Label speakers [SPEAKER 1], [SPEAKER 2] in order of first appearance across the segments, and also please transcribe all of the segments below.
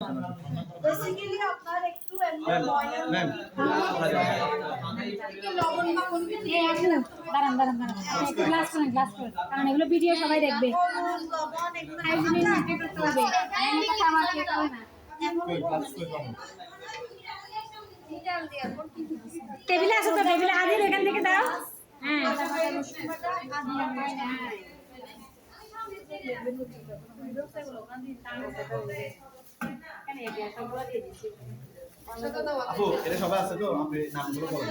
[SPEAKER 1] Basically আপনার একটু এমনি বয়েল
[SPEAKER 2] গ্লাস করে কারণ এগুলো ভিডিও সবাই দেখবে টেবিলে আছে তো টেবিলে আদিল এখান থেকে দাও হ্যাঁ
[SPEAKER 3] আপু এটা সবাই আছে তো আপনি নামগুলো বলেন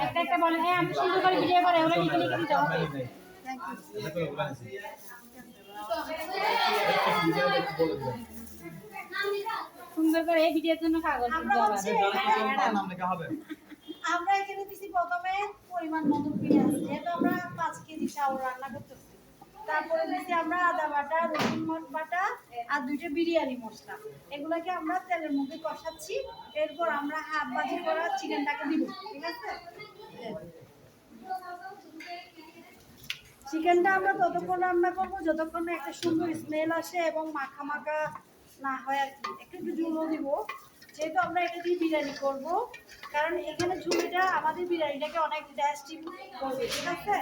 [SPEAKER 2] একটা একটা বলেন হ্যাঁ আমি সুন্দর করে ভিডিও করে ওরা লিখে লিখে দিতে হবে
[SPEAKER 3] এটা তো বলেন
[SPEAKER 2] সুন্দর করে এই ভিডিওর জন্য কাগজ দিতে হবে
[SPEAKER 1] আমরা এখানে দিছি প্রথমে পরিমাণ মতো পেঁয়াজ যেহেতু আমরা 5 কেজি চাউল রান্না করতেছি তারপরে দিছি আমরা আদা বাটা রসুন বাটা আর 2টা বিরিয়ানি মশলা এগুলোকে আমরা তেলের মধ্যে কষাচ্ছি এরপর আমরা হাফ ভাজি করা চিকেনটাকে দিব ঠিক আছে চিকেনটা আমরা ততক্ষণ রান্না করব যতক্ষণ না একটা সুন্দর স্মেল আসে এবং মাখা মাখা না হয় আর কি একটু ঝুলও দিব যেহেতু আমরা এটা দিয়ে বিরিয়ানি করব কারণ এখানে ঝুলিটা আমাদের বিরিয়ানিটাকে অনেক টেস্টি করবে ঠিক আছে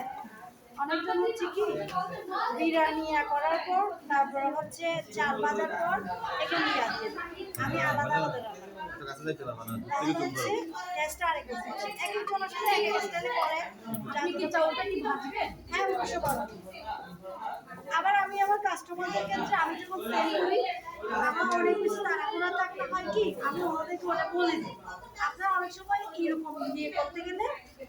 [SPEAKER 1] অনেকজন হচ্ছে কি বিরিয়ানি করার পর তারপর হচ্ছে চাল ভাজার পর এখানে নিয়ে আসবে আমি আলাদা আলাদা রান্না হচ্ছে টেস্টটা আরেক রকম এক এক জনের সাথে এক এক স্টাইলে করে আপনি কি চাউলটা কি ভাজবে হ্যাঁ অবশ্যই ভাজবে আবার আমি আমার কাস্টমারদের ক্ষেত্রে আমি যখন সেল করি আমার অনেক কিছু তাড়াহুড়া থাকলে হয় কি আমি ওদেরকে ওটা বলে দিই আপনারা অনেক সময় এরকম বিয়ে করতে গেলে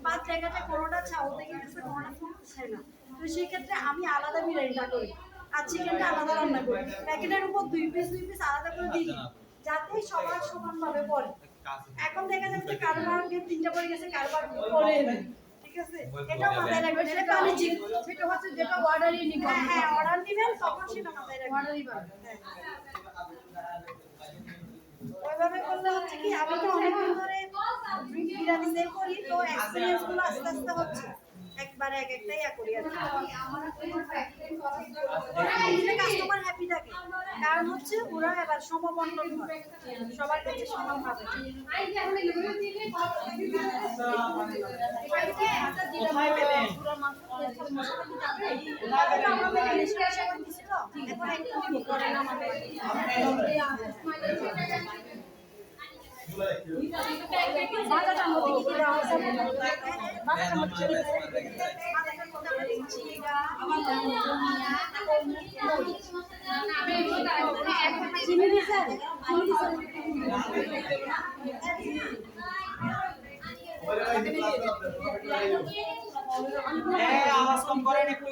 [SPEAKER 1] পাঁচ জায়গাটা কোনোটা চাউল থেকে গেছে কোনোটা ফুটছে না তো সেই ক্ষেত্রে আমি আলাদা বিরিয়ানিটা করি আর চিকেনটা আলাদা রান্না করি প্যাকেটের উপর দুই পিস আলাদা করে দিই যাতে সবার সমানভাবে পড়ে এখন দেখা যাচ্ছে কারবার 3টা পড়ে গেছে কারবার পড়ে ঠিক আছে এটা মাথায় রাখবেন এটা বাণিজ্যিক সেটা হচ্ছে যেটা অর্ডারই নিবেন হ্যাঁ অর্ডার দিবেন তখন সেটা মাথায় রাখবেন অর্ডারই পাবেন ওইভাবে করলে হচ্ছে কি আমি তো অনেকদিন ধরে বিরিয়ানি সেল করি তো এক্সপেরিয়েন্স গুলো আস্তে আস্তে হচ্ছে একবারে এক একটাই করি আর কাস্টমার হ্যাপি থাকে কারণ হচ্ছে ওরা এবার সমবন্টন করে সবার কাছে সমান পাবে বাজারটার মধ্যে কি দেওয়া হয়েছে বাজারটার মধ্যে চিনি দিয়েছেন
[SPEAKER 4] আওয়াজ কম করেন একটু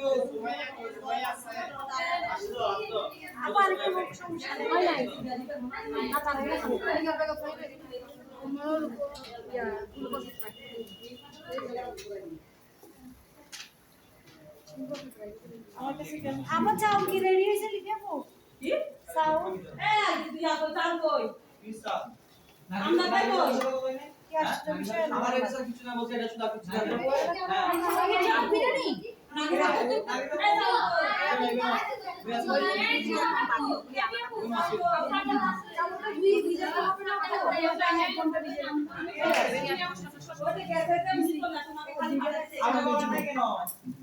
[SPEAKER 1] আবার একটু সমস্যা হয় নাই আমার চাউল কি রেডি হয়েছে লিখে পো কি চাউল চাউল কই আমরা পাই কই
[SPEAKER 4] আমার এসব কিছু না বলছে এটা শুধু কিছু না
[SPEAKER 1] বিরিয়ানি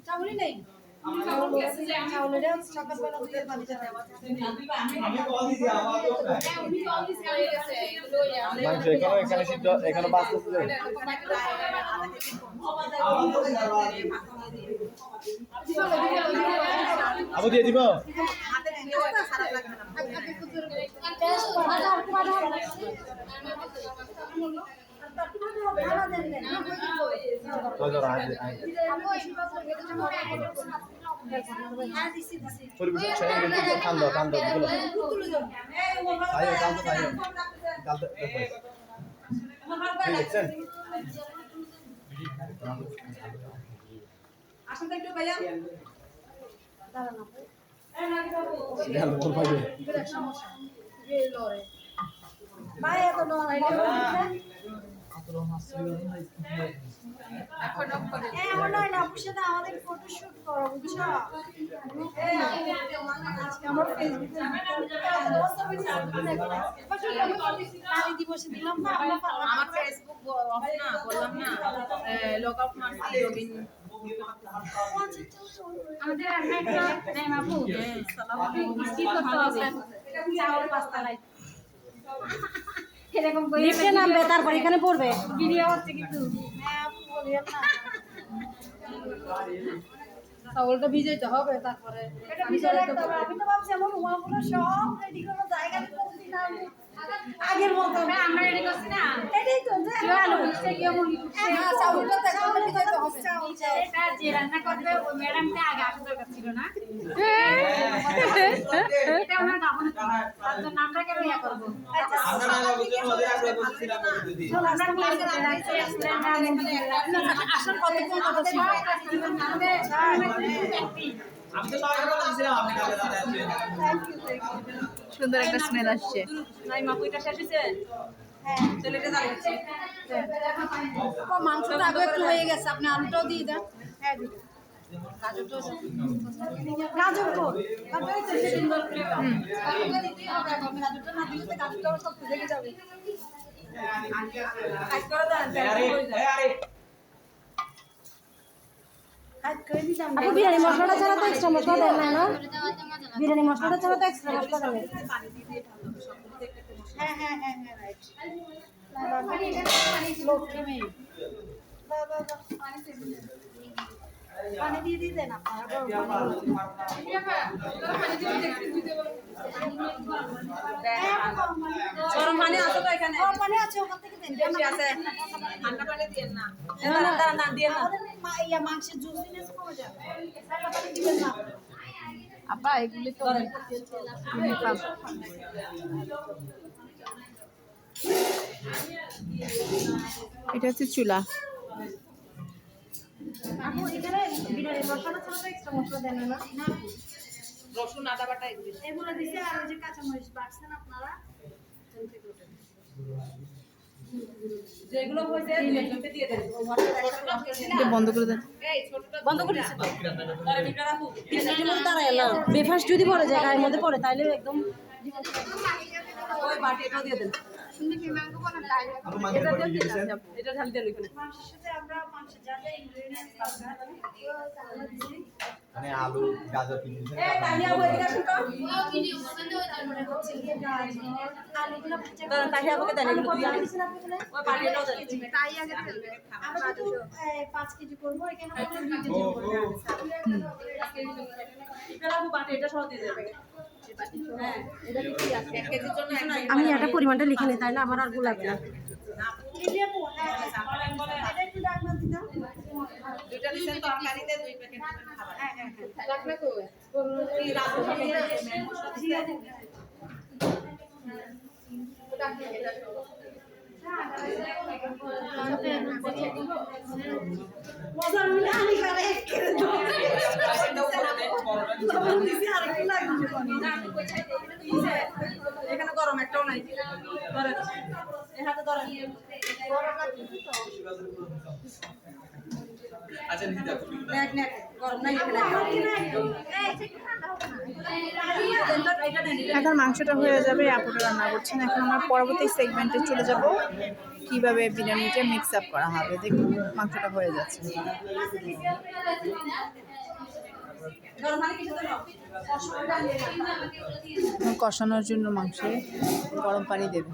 [SPEAKER 1] চাউলই নেই চাউলের সকালবেলা দিয়ে পানিতে দেওয়া
[SPEAKER 3] এখানে সিদ্ধ এখানে বাঁচতেছে আবু দিয়ে দিব ঠান্ডা ঠান্ডা দেখছেন
[SPEAKER 1] আসুন একটু ভাইয়া ভাই এত এমন হয় না, আপুর সাথে আমাদের ফটোশুট করো, বুঝছো? আজকে আমার ফেসবুকে নারী দিবসে দিলাম না, আমরা
[SPEAKER 5] আমার ফেসবুক অফ না, বললাম না লগ আউট মারছি রবিন।
[SPEAKER 2] আমাদের রান্না একটা নেই বাবু কি করতে হবে চাউল পাস্তা লাই এরকম করে
[SPEAKER 1] লিফটে নামবে, তারপর এখানে পড়বে।
[SPEAKER 2] ভিডিও হচ্ছে কিন্তু
[SPEAKER 1] হ্যাঁ আপু, বলিয়েন না।
[SPEAKER 5] চাউলটা ভিজাইতে হবে তারপরে
[SPEAKER 1] এটা ভিজে রাখতে হবে। আমি তো ভাবছি আমার রুমাগুলো সব রেডি করে জায়গাতে পৌঁছি না আমি। আগের মতো
[SPEAKER 2] আমরা রেডি করছি না
[SPEAKER 1] এটাই তো যে
[SPEAKER 2] কেউ আলু উঠছে কেউ মুড়ি উঠছে
[SPEAKER 1] চাউলটা তো এখন ভিজাইতে হবে। চাউল
[SPEAKER 2] এটা যে রান্না করবে ওই ম্যাডামটা আগে আসা দরকার ছিল না এটা ওনার দাবন তার জন্য আমরা কেন ইয়া করবো
[SPEAKER 4] আমরা না বুঝুন ওদের আগে বলছিলাম দিদি
[SPEAKER 2] আমরা ক্লাসে রাখছি
[SPEAKER 1] আসল কতক্ষণ কথা ছিল।
[SPEAKER 4] আমি তো সবাই বলছিলাম আপনি কাছে দাঁড়ায় আছেন।
[SPEAKER 5] সুন্দর একটা স্মেল আসছে।
[SPEAKER 2] নাই মা কইটা শেষ হইছে
[SPEAKER 1] হ্যাঁ,
[SPEAKER 2] ছেলেটা দাঁড়াচ্ছে
[SPEAKER 1] মাংসটা আগে একটু হয়ে গেছে, আপনি আলুটাও দিয়ে দেন। হ্যাঁ দিন। গাজর কো গাজর তো সুন্দর করে গাজরটা দিতেই হবে। এখন গাজরটা না দিলে তো গাজরটা সব ভেঙে যাবে।
[SPEAKER 2] কাজ করে দেন
[SPEAKER 4] আরে আরে
[SPEAKER 1] কাজ করে দিতাম।
[SPEAKER 6] আপু বিরিয়ানি মশলাটা ছাড়া তো এক্সট্রা মশলা দেন না, না? বিরিয়ানি মশলাটা ছাড়া তো এক্সট্রা মশলা দেন না।
[SPEAKER 1] হ্যাঁ হ্যাঁ হ্যাঁ হ্যাঁ রাইট। লক্ষ্মী মেয়ে। বাবা পানি দিয়ে দিয়ে দেন আপনারা।
[SPEAKER 5] গরম পানি আছে তো এখানে?
[SPEAKER 1] গরম পানি আছে, ওখান থেকে দেন।
[SPEAKER 5] বেশি আছে। ঠান্ডা পানি দিয়েন না।
[SPEAKER 1] না দিয়ে না। ইয়া মাংসের জুসিনেস কমে যাবে। ঠান্ডা পানি দিবেন না।
[SPEAKER 5] আপা এগুলি তো এটা হচ্ছে চুলা।
[SPEAKER 1] আপু এখানে বিরিয়ানি মশলাটা ছাড়া তো এক্সট্রা মশলা দেন না? না
[SPEAKER 5] রসুন আদা বাটা এগুলি
[SPEAKER 1] এগুলো দিছে, আর ওই যে কাঁচামরিচ বাটছেন আপনারা।
[SPEAKER 5] যেগুলো হয়েছে এগুলোকে দিয়ে দেন।
[SPEAKER 6] এটা বন্ধ করে দেন।
[SPEAKER 5] বন্ধ করে দিছি।
[SPEAKER 6] দাঁড়ায় না, বেফাস যদি পড়ে যায় গায়ের মধ্যে পড়ে তাহলে একদম
[SPEAKER 5] ওই বাটি এটাও দিয়ে দেন।
[SPEAKER 3] আপু মাংসের পরে কি দিয়েছেন?
[SPEAKER 5] এটা ঢাল দেন ওখানে।
[SPEAKER 1] মাংসের সাথে আমরা মাংসের যা যা ইনগ্রেডিয়েন্টস দরকার আমরা দিছি।
[SPEAKER 3] মানে আলু গাজর কি দিয়েছেন?
[SPEAKER 1] তারপরে হচ্ছে গিয়ে গাজর, আলুগুলো ভাজা
[SPEAKER 5] দাঁড়ান, তাহিয়া আমাকে দেন, এগুলো দিয়ে দেন।
[SPEAKER 1] দিয়েছেন আপনি এখানে?
[SPEAKER 5] ওই বাটি এটাও দেন।
[SPEAKER 1] আমরা তো 5 কেজি করবো, এখানে আমরা 2 কেজি করবো।
[SPEAKER 5] এটা আপু বাটি এটা সহ দিয়ে দেন। হ্যাঁ, এটা কি আছে? 1 কেজির জন্য
[SPEAKER 6] আমি একটা পরিমাণটা লিখে নিই তাহলে আমার আর লাগবে না।
[SPEAKER 1] লিবিয়া পো, হ্যাঁ এটা একটু ডাকনা দিতাম।
[SPEAKER 5] দুইটা দিছেন তরকারিতে 2 প্যাকেট খাবার।
[SPEAKER 1] হ্যাঁ হ্যাঁ হ্যাঁ।
[SPEAKER 5] রাখলে তো কি রাখো
[SPEAKER 1] মজার মিলে আমি খালে করে দাও। লবণ দিছি, আরেকটু লাগবে।
[SPEAKER 5] এখানে গরম একটাও নাই। ধরেন এই হাতে ধরেন।
[SPEAKER 4] আচ্ছা দিদি দেখো
[SPEAKER 5] নেক নেক গরম নাই এখানে। এটা নেন।
[SPEAKER 7] এখন মাংসটা হয়ে যাবে, আপুটা রান্না করছেন। এখন আমরা পরবর্তী সেগমেন্টে চলে যাব, কিভাবে বিরিয়ানিটা মিক্স আপ করা হবে। দেখুন মাংসটা হয়ে যাচ্ছে।
[SPEAKER 5] গরম পানি কিছু দেন।
[SPEAKER 7] কষানোর জন্য মাংসে গরম পানি দেবে।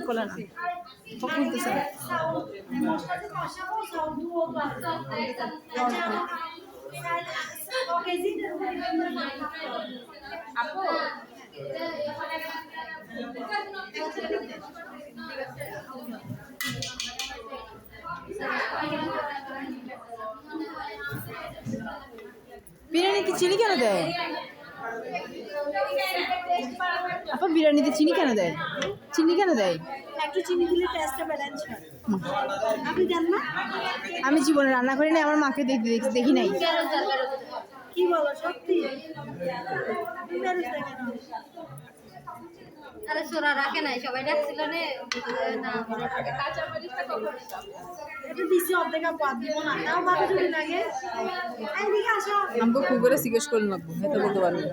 [SPEAKER 7] খোলা না, খুলতেছে না।
[SPEAKER 1] মশলা যে কষাবো, সব ধুয়ো তো আছে। ওকে জি
[SPEAKER 5] আপু
[SPEAKER 7] বিরিয়ানিতে চিনি কেন দেয়? আপা বিরিয়ানিতে চিনি কেন দেয়? চিনি কেন দেয়?
[SPEAKER 1] একটু চিনি দিলে টেস্টটা ব্যালেন্স হয়। আপনি দেন না?
[SPEAKER 7] আমি জীবনে রান্না করি না, আমার মাকে দেখি নাই।
[SPEAKER 1] কি বলো সত্যি? তুমি বেরোস না কেন?
[SPEAKER 6] আরে সোরা রাখে নাই, সবাই ডাকছিল রে না।
[SPEAKER 1] এটা দিছি অর্ধেক বাদ দিব না, তাও বাদ যদি লাগে। এইদিকে আসো।
[SPEAKER 7] আমাকে খুব করে জিজ্ঞেস করে লাগবো, এটা বলতে পারবো।